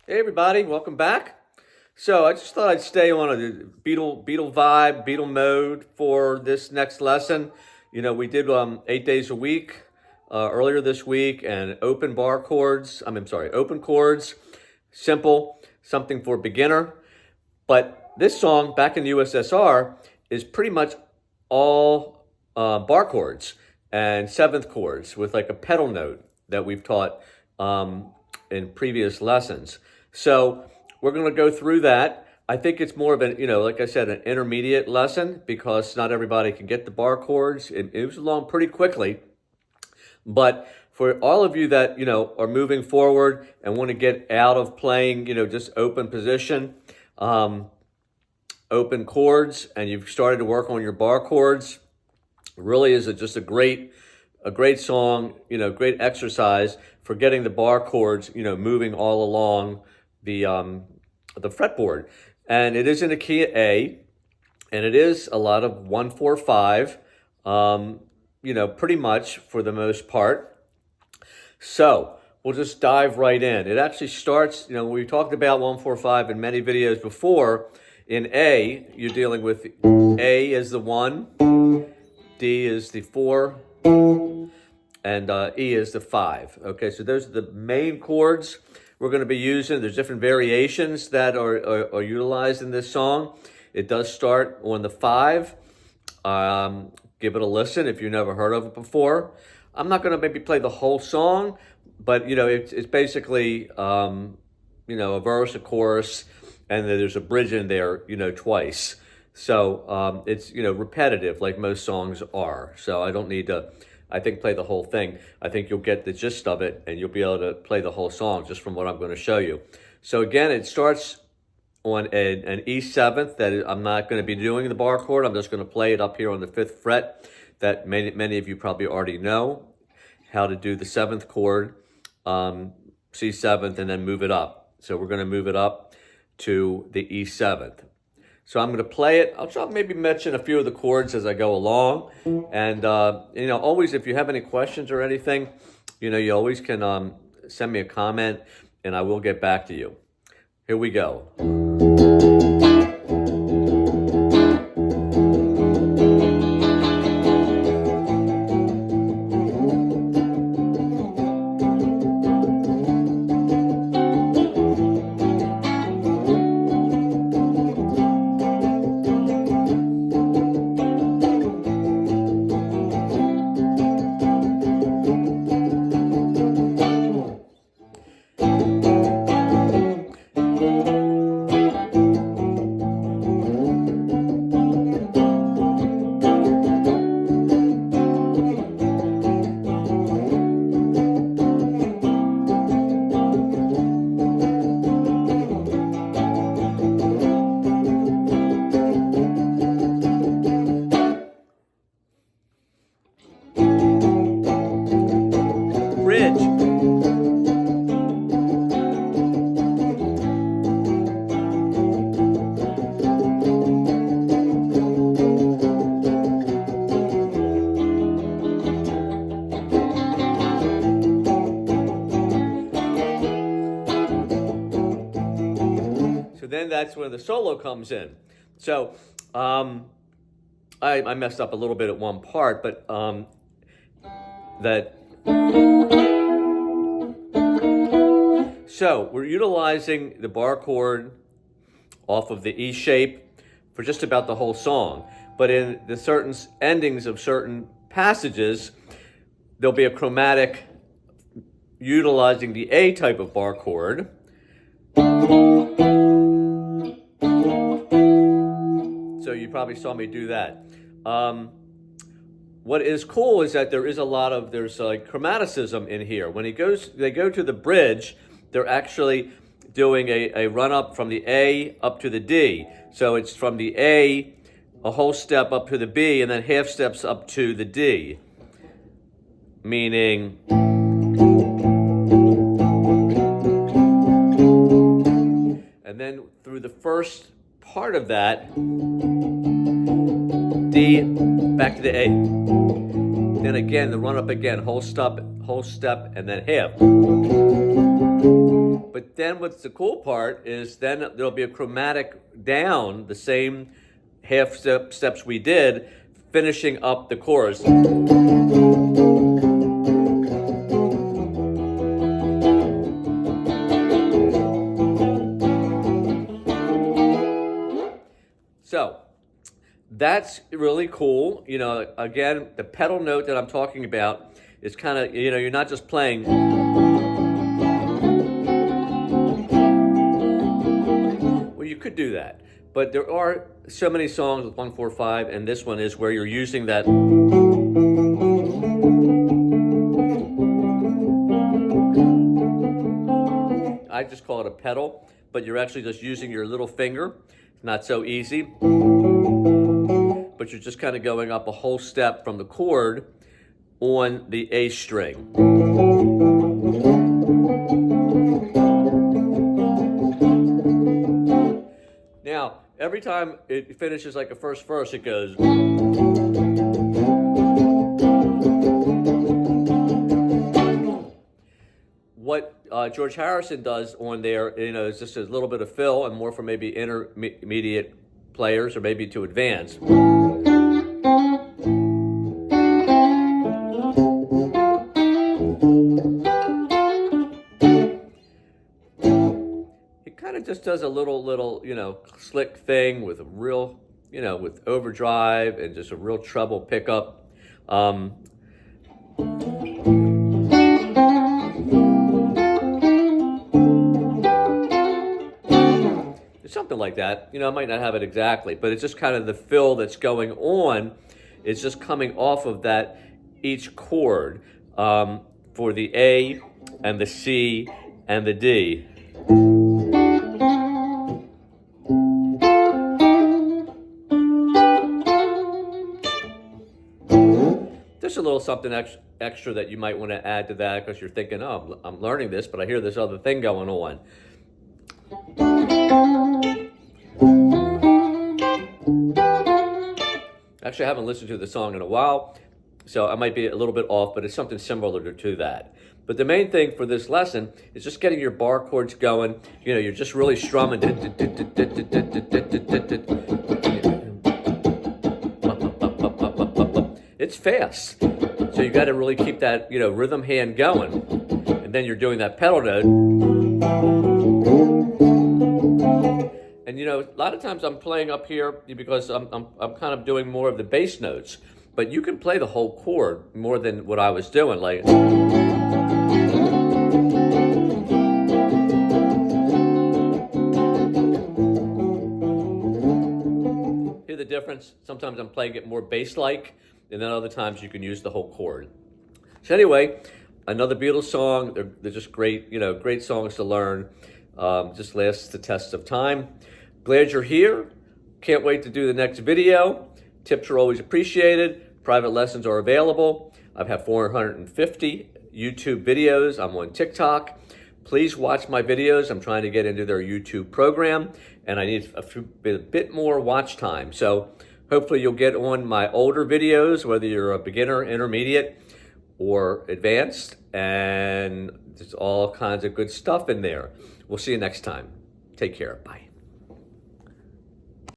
Hey everybody, welcome back. So I just thought I'd stay on a Beatle vibe, Beatle mode for this next lesson. You know, we did 8 days a week earlier this week, and open bar chords. Open chords, simple, something for beginner. But this song, back in the USSR, is pretty much all bar chords and seventh chords with like a pedal note that we've taught in previous lessons. So we're going to go through that. I think it's more of an, like I said, an intermediate lesson because not everybody can get the bar chords. It moves along pretty quickly. But for all of you that, are moving forward and want to get out of playing, just open position, open chords, and you've started to work on your bar chords, really is just a great song, great exercise for getting the bar chords, moving all along the fretboard. And it is in a key of A, and it is a lot of 1, 4, 5, pretty much for the most part. So we'll just dive right in. It actually starts, we talked about 1, 4, 5 in many videos before. In A, you're dealing with A is the 1, D is the 4, and E is the 5. Okay, so those are the main chords we're going to be using. There's different variations that are utilized in this song. It does start on the 5. Give it a listen if you've never heard of it before. I'm not going to maybe play the whole song, but it's basically a verse, a chorus, and then there's a bridge in there twice. So it's repetitive like most songs are. So I don't need to, I think, play the whole thing. I think you'll get the gist of it and you'll be able to play the whole song just from what I'm going to show you. So again, it starts on an E 7th that I'm not going to be doing the bar chord. I'm just going to play it up here on the 5th fret that many of you probably already know how to do the 7th chord, C 7th, and then move it up. So we're going to move it up to the E 7th. So I'm going to play it. I'll try maybe mention a few of the chords as I go along. And, always if you have any questions or anything, you always can send me a comment and I will get back to you. Here we go. Bridge. So then that's where the solo comes in. So I messed up a little bit at one part, but so we're utilizing the bar chord off of the E shape for just about the whole song. But in the certain endings of certain passages, there'll be a chromatic utilizing the A type of bar chord. So you probably saw me do that. What is cool is that there's like chromaticism in here. When they go to the bridge, they're actually doing a run up from the A up to the D. So it's from the A, a whole step up to the B, and then half steps up to the D. Meaning, and then through the first part of that, D back to the A. Then again, the run up again, whole step, and then half. But then what's the cool part is then there'll be a chromatic down, the same half steps we did, finishing up the chorus. So that's really cool. You know, again, the pedal note that I'm talking about is kind of, you know, you're not just playing. Well, you could do that, but there are so many songs with 1, 4, 5, and this one is where you're using that. I just call it a pedal, but you're actually just using your little finger. It's not so easy, but you're just kind of going up a whole step from the chord on the A string. Now, every time it finishes like a first verse, it goes. What George Harrison does on there, you know, is just a little bit of fill and more for maybe intermediate players or maybe to advance. He kind of just does a little, you know, slick thing with a real, you know, with overdrive and just a real treble pickup. Something like that. You know, I might not have it exactly, but it's just kind of the fill that's going on. It's just coming off of that each chord for the A and the C and the D. Just a little something extra that you might want to add to that because you're thinking, oh, I'm learning this, but I hear this other thing going on. Actually, I haven't listened to the song in a while, so I might be a little bit off, but it's something similar to that. But the main thing for this lesson is just getting your bar chords going. You know, you're just really strumming. It's fast, so you got to really keep that, you know, rhythm hand going, and then you're doing that pedal note. And you know, a lot of times I'm playing up here because I'm kind of doing more of the bass notes, but you can play the whole chord more than what I was doing. Like, hear the difference? Sometimes I'm playing it more bass-like, and then other times you can use the whole chord. So anyway, another Beatles song. They're just great, you know, great songs to learn. Just lasts the test of time. Glad you're here. Can't wait to do the next video. Tips are always appreciated. Private lessons are available. I've had 450 YouTube videos. I'm on TikTok. Please watch my videos. I'm trying to get into their YouTube program, and I need a bit more watch time. So hopefully you'll get on my older videos, whether you're a beginner, intermediate, or advanced, and there's all kinds of good stuff in there. We'll see you next time. Take care. Bye.